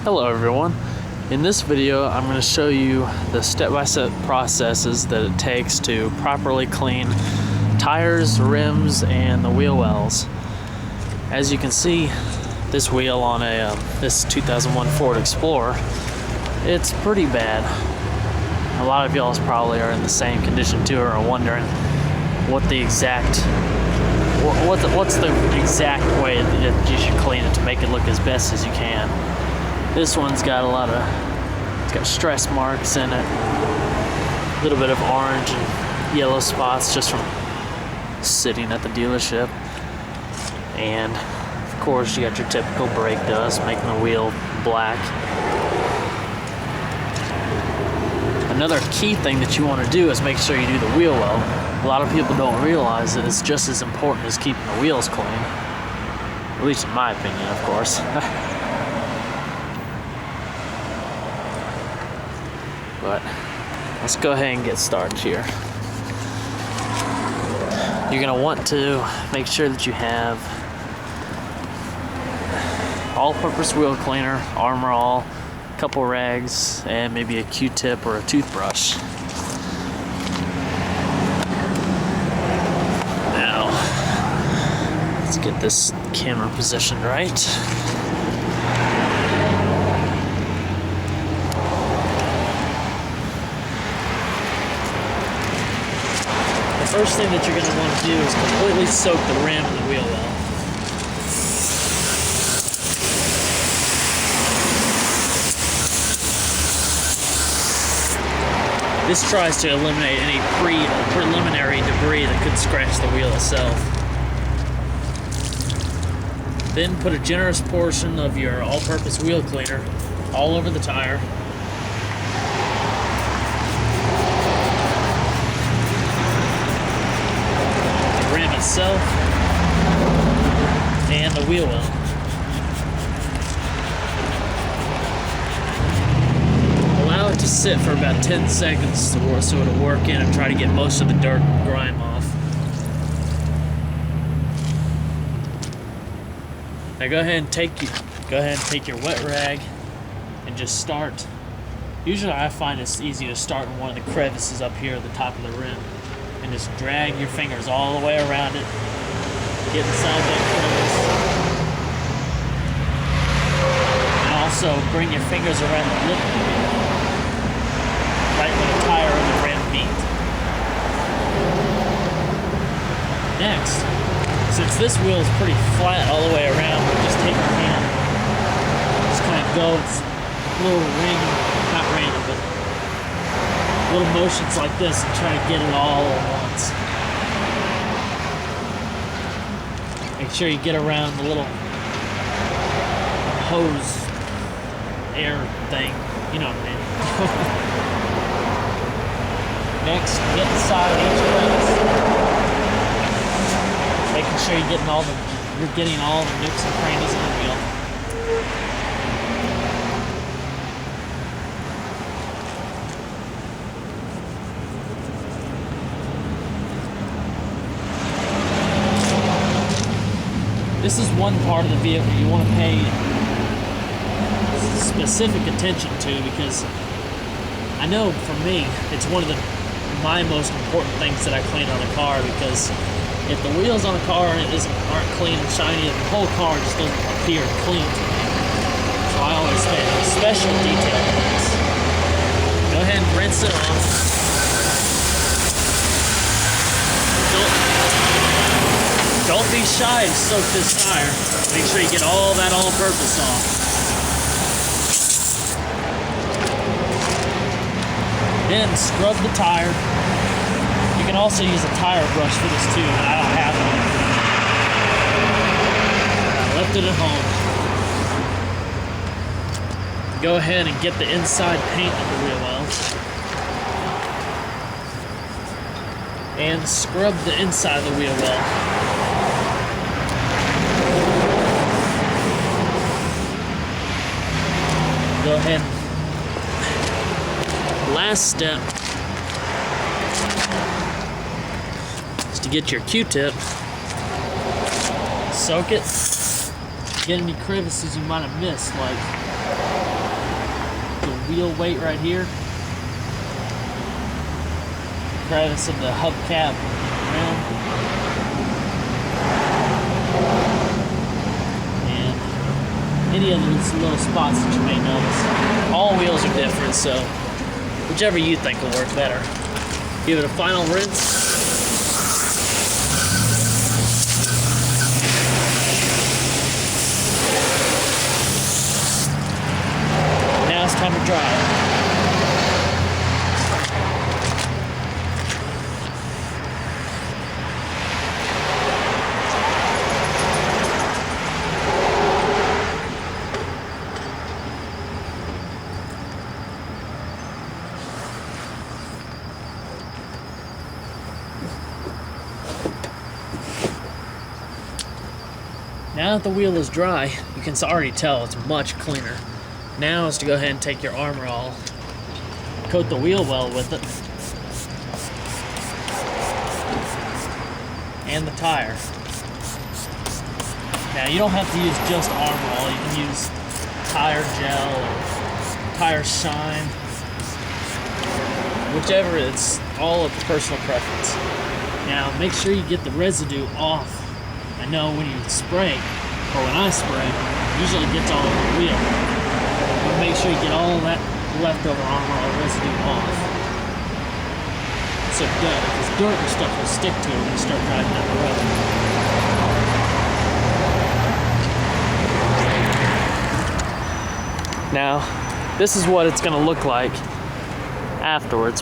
Hello everyone. In this video I'm going to show you the step-by-step processes that it takes to properly clean tires, rims, and the wheel wells. As you can see, this wheel on this 2001 Ford Explorer, it's pretty bad. A lot of y'all probably are in the same condition too, or are wondering what's the exact way that you should clean it to make it look as best as you can. This one's got it's got stress marks in it, a little bit of orange and yellow spots just from sitting at the dealership, and of course you got your typical brake dust making the wheel black. Another key thing that you want to do is make sure you do the wheel well. A lot of people don't realize that it's just as important as keeping the wheels clean, at least in my opinion, of course. But let's go ahead and get started here. You're going to want to make sure that you have all-purpose wheel cleaner, Armor All, a couple rags, and maybe a Q-tip or a toothbrush. Now, let's get this camera positioned right. The first thing that you're going to want to do is completely soak the rim in the wheel well. This tries to eliminate any preliminary debris that could scratch the wheel itself. Then put a generous portion of your all-purpose wheel cleaner all over the tire. Itself and the wheel well. Allow it to sit for about 10 seconds so it'll work in and try to get most of the dirt and grime off. Now go ahead and take your wet rag and just start. Usually I find it's easy to start in one of the crevices up here at the top of the rim. And just drag your fingers all the way around it. Get inside that crevice. And also bring your fingers around the lip of the wheel, right where the tire and the rim meet. Next, since this wheel is pretty flat all the way around, just take your hand, just kind of go, it's a little random, not random, but little motions like this and try to get it all at once. Make sure you get around the little hose air thing, you know what I mean. Next, get inside each crevice, making sure you're getting all the nooks and crannies in the wheel. This is one part of the vehicle you want to pay specific attention to, because I know for me it's one of my most important things that I clean on a car, because if the wheels on a car aren't clean and shiny, the whole car just doesn't appear clean to me. So I always pay special detail on this. Go ahead and rinse it off. Don't be shy to soak this tire. Make sure you get all that all-purpose off. Then scrub the tire. You can also use a tire brush for this too, but I don't have one. I left it at home. Go ahead and get the inside paint of the wheel wells. And scrub the inside of the wheel well. Go ahead. Last step is to get your Q-tip, soak it, get any crevices you might have missed, like wheel weight right here. Crevice of the hubcap rim. And any of these little spots that you may notice. All wheels are different, so whichever you think will work better. Give it a final rinse. Now it's time to dry it. Now that the wheel is dry, you can already tell it's much cleaner. Now is to go ahead and take your armor all, coat the wheel well with it, and the tire. Now you don't have to use just armor all, you can use tire gel or tire shine, whichever, it's all of personal preference. Now make sure you get the residue off. I know when you spray, or when I spray, it usually gets all over the wheel. But make sure you get all that leftover armor or residue off. So because dirt and stuff will stick to it when you start driving down the road. Now, this is what it's going to look like afterwards.